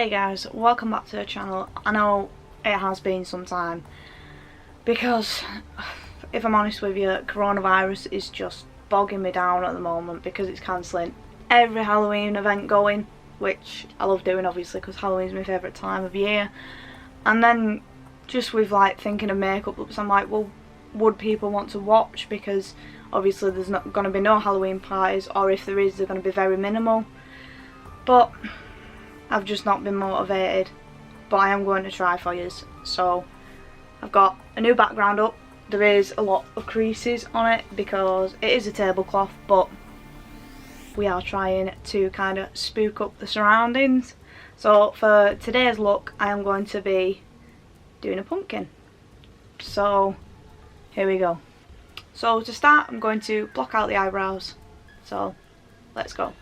Hey guys, welcome back to the channel. I know it has been some time because, if I'm honest with you, coronavirus is just bogging me down at the moment because it's cancelling every Halloween event going, which I love doing obviously because Halloween's my favourite time of year. And then just with like thinking of makeup looks, I'm like, well, would people want to watch? Because obviously there's not going to be no Halloween parties, or if there is, they're going to be very minimal. But I've just not been motivated, but I am going to try for yous. So I've got a new background up. There is a lot of creases on it because it is a tablecloth, but we are trying to kind of spook up the surroundings. So for today's look, I am going to be doing a pumpkin. So here we go. So to start, I'm going to block out the eyebrows. So let's go.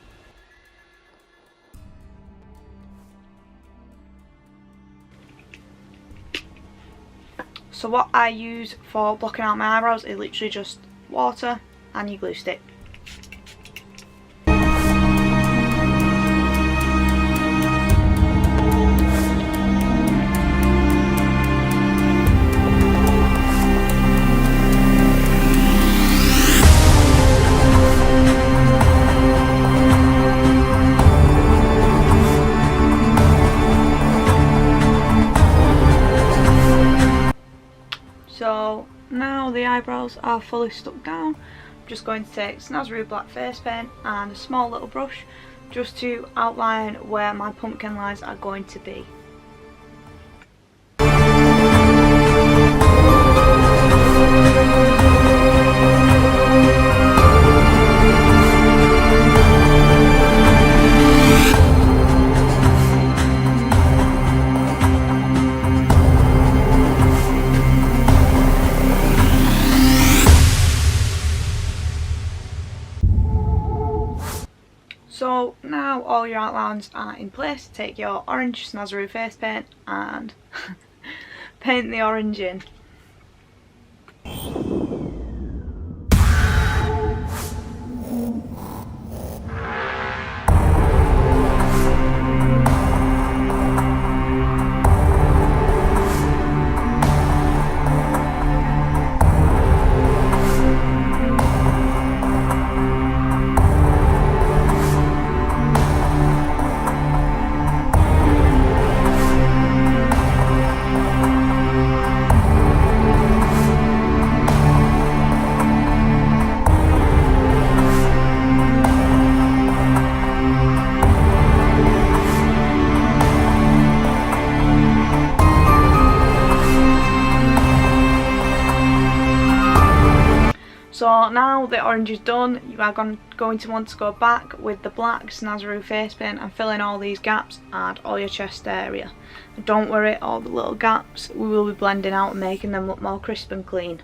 So what I use for blocking out my eyebrows is literally just water and your glue stick. So now the eyebrows are fully stuck down, I'm just going to take Snazaroo black face paint and a small little brush just to outline where my pumpkin lines are going to be. So now all your outlines are in place, take your orange Snazaroo face paint and paint the orange in. So now the orange is done, you are going to want to go back with the black Snazaroo face paint and fill in all these gaps and all your chest area. And don't worry, all the little gaps we will be blending out and making them look more crisp and clean.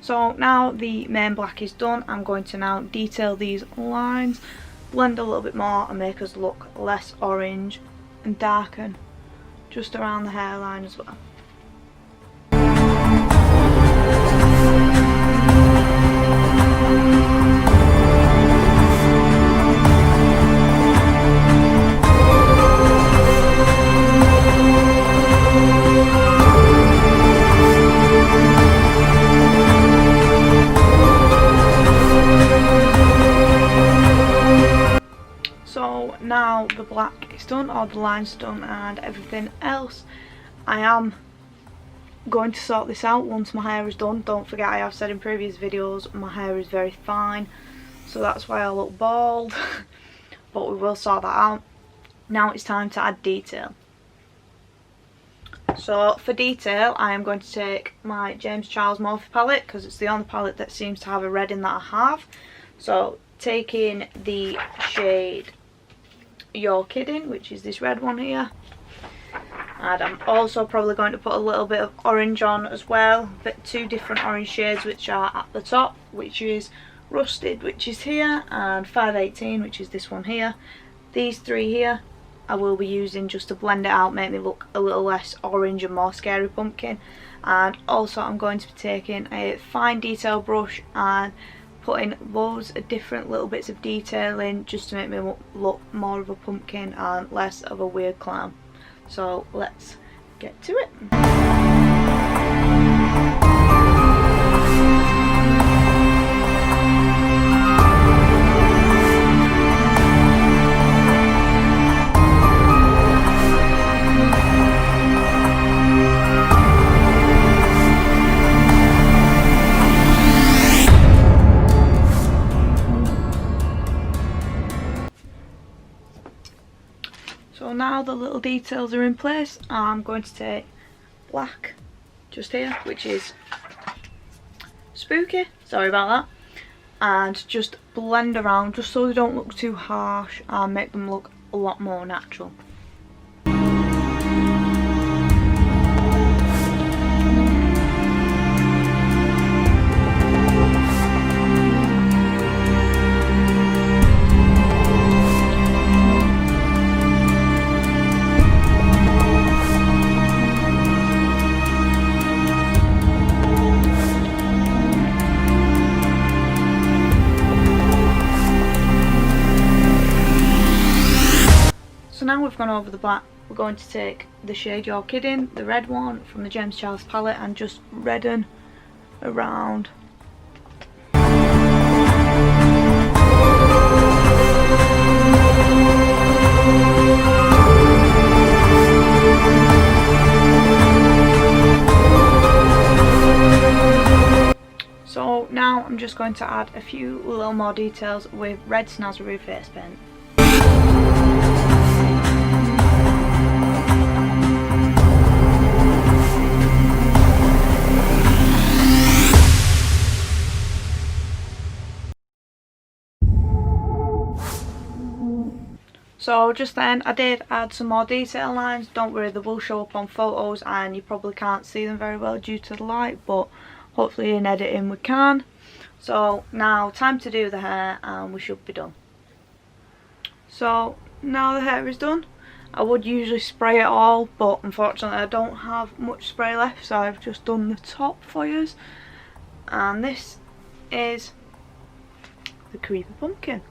So now the main black is done, I'm going to now detail these lines, blend a little bit more and make us look less orange and darken just around the hairline as well. So now the black is done, all the lines done and everything else. I am going to sort this out once my hair is done. Don't forget, I have said in previous videos my hair is very fine, so that's why I look bald. But we will sort that out. Now it's time to add detail. So for detail, I am going to take my James Charles Morphe palette, because it's the only palette that seems to have a red in that I have. So taking the shade You're Kidding, which is this red one here. And I'm also probably going to put a little bit of orange on as well, but 2 different orange shades which are at the top, which is Rusted, which is here, and 518, which is this one here. These 3 here I will be using just to blend it out, make me look a little less orange and more scary pumpkin. And also I'm going to be taking a fine detail brush and putting loads of different little bits of detail in, just to make me look more of a pumpkin and less of a weird clown. So let's get to it. So now the little details are in place, I'm going to take black just here, which is spooky, sorry about that, and just blend around just so they don't look too harsh and make them look a lot more natural. So now we've gone over the black, we're going to take the shade You're Kidding, the red one from the James Charles palette, and just redden around. So now I'm just going to add a few little more details with red Snazaroo face paint. So just then I did add some more detail lines. Don't worry, they will show up on photos and you probably can't see them very well due to the light, but hopefully in editing we can. So now time to do the hair and we should be done. So now the hair is done. I would usually spray it all, but unfortunately I don't have much spray left, so I've just done the top for you. And this is the creepy pumpkin.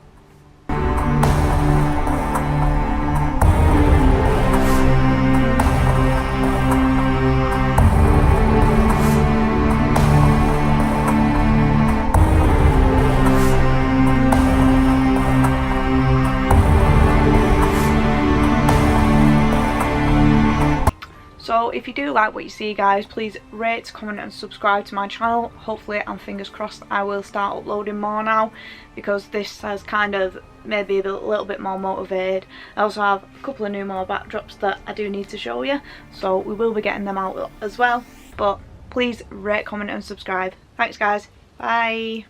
So if you do like what you see, guys, please rate, comment and subscribe to my channel. Hopefully, and fingers crossed, I will start uploading more now, because this has kind of made me a little bit more motivated. I also have a couple of more backdrops that I do need to show you, so we will be getting them out as well. But please rate, comment and subscribe. Thanks guys, bye.